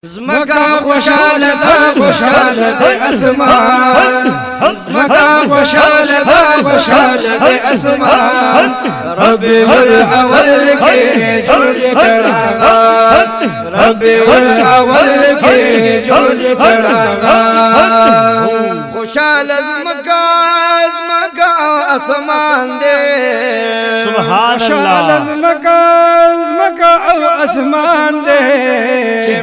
زمکا خوشحال دا خوشحال دے اسمان، زمکا خوشحال دا خوشحال دے اسمان، ربیع الاول کے جوڑ چراغان، ربیع الاول کے جوڑ چراغان، خوشحال زمکا زمکا اسمان دے سبحان اللہ، زمکا زمکا او اسمان دے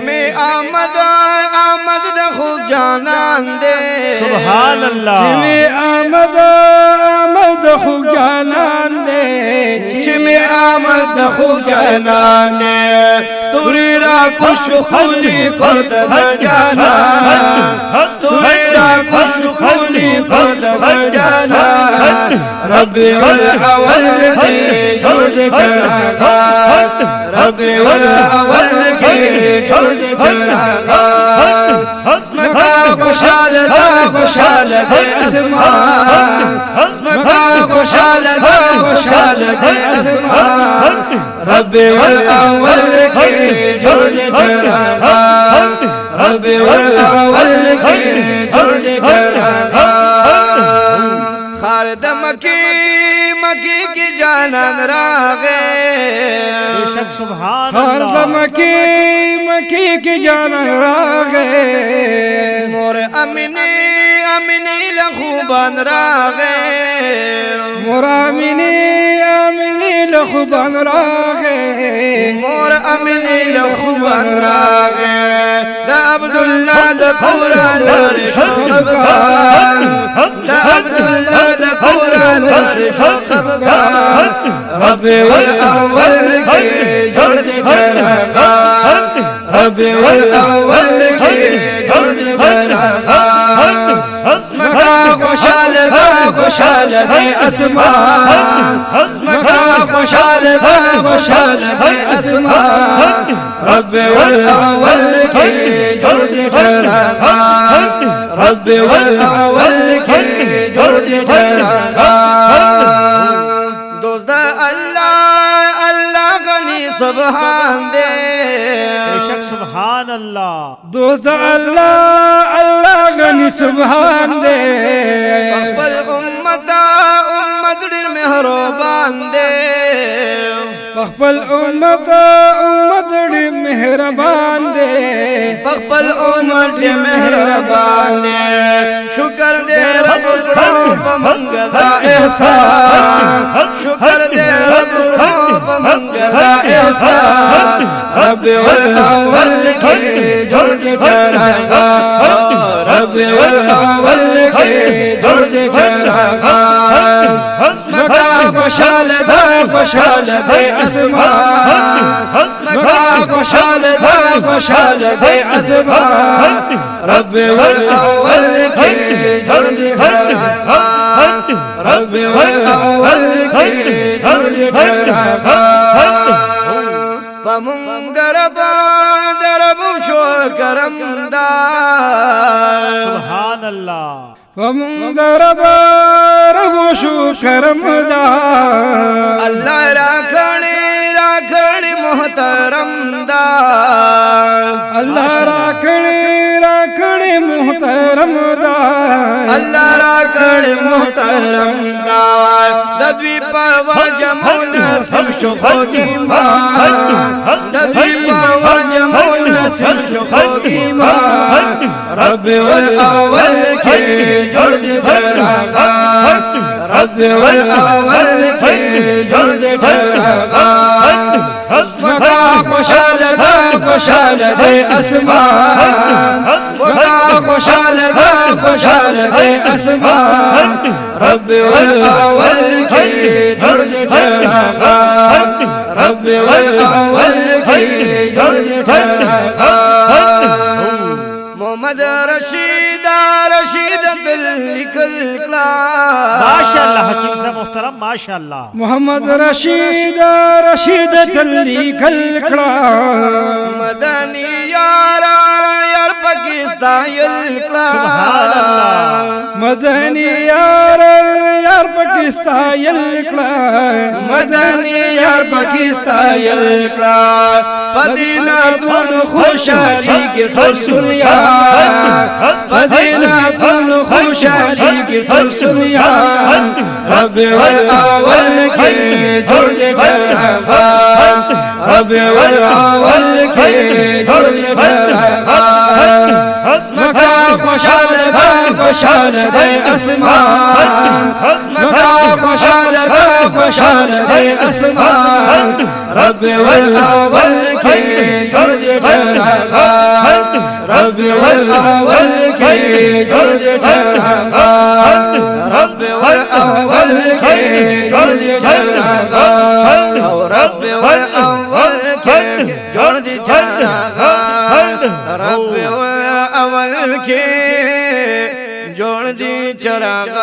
میں آمد آمد دخو جانان دے سبحان اللہ، میں آمد آمد خو جانان دے میں آمد دخو جانان دے ستوری را خوش خولی کرد جانان، ستوری را خوش خولی کرد جانان، ربیع الاول کے جوڑ چراغان، ربیع الاول کے جوڑ چراغان، زمکا خوشحال دا خوشحال دے اسمان، زمکا خوشحال دا خوشحال دے اسمان، ربیع الاول کے جوڑ چراغان، ربیع الاول کے جوڑ چراغان، خارد مکی مکی کی جانان راغے بے شک سبحان ہر اللہ، مکی مکی کی جانان راغے مور امنی امنی لخوبان راغے مرامنی آمنی لخبان راغے مور امنی لخوبان راغے دا عبداللہ دا قرآن رشقبگان، دا عبداللہ دا قرآن رشقبگان، ربیع الاول کے جوڑ چراغان، ربیع الاول کے جوڑ چراغان، زمکا خوشحال دا خوشحال دے اسمان، زمکا خوشحال دا خوشحال دے اسمان، ربیع الاول کے جوڑ چراغان، ربیع الاول کے جوڑ چراغان، دوست اللہ اللہ غنی سبحان دے بے شک سبحان اللہ، دوست اللہ اللہ غنی سبحان دے اقبل امتا امت ڈر مہربان دے اقبل امت امت ڈی مہربان دے اقبل امت ڈر مہربان دے شکر دے رب روپ منگدا احسان، شکر دے رب روپ منگدا احسان، ربیع الاول کے جوڑ چراغان، ربیع الاول کے جوڑ چراغان، زمکا خوشحال دا خوشحال دے اسمان، زمکا خوشحال دا خوشحال دے اسمان، ربیع الاول کے جوڑ چراغان، ربیع الاول کے جوڑ چراغان، پمنگ درب شو کرم دار، سبحان اللہ، ومن درب رب شو کرم دا اللہ راکھڑی محترم دار، اللہ راکھڑی محترم دا اللہ راکھڑی محترم دار، ددوی پاوا جمون سب شخوگی مان، ددوی پاوا جمون سب شخوگی مان، ربیع الاول کے جوڑ چراغان، ربیع الاول کے جوڑ چراغان، زمکا خوشحال دا خوشحال دے اسمان، زمکا خوشحال دا خوشحال دے اسمان، ربیع الاول کے جوڑ چراغان، ربیع الاول کے جوڑ چراغان، محمد رشید دل لکل ماشاء اللہ حکیم صاحب محترم، ماشاء اللہ، محمد رشید تلی کلکڑا مدنی یارا یار پاکستان ستایل کلا سبحان الله مدنی یار یار پکې ستایل کړه مدنی یار پکې ستایل کلا پدینا دون خوشحالی کی ټول دنیا پدینا دون خوشحالی کی ټول دنیا رب الاول کې جوړ دې چراغ رب الاول کې جوړ دې چراغ مکا خوشحال دے اسمان مکا خوشحال دے اسمان رب والاول کے جوڑ دے چراغ رب والاول کے جوڑ دے چراغ رب والاول کے جوڑ دے چراغ رب والاول کے جوڑ دے چراغ رب اول کے جوڑ دی چراغ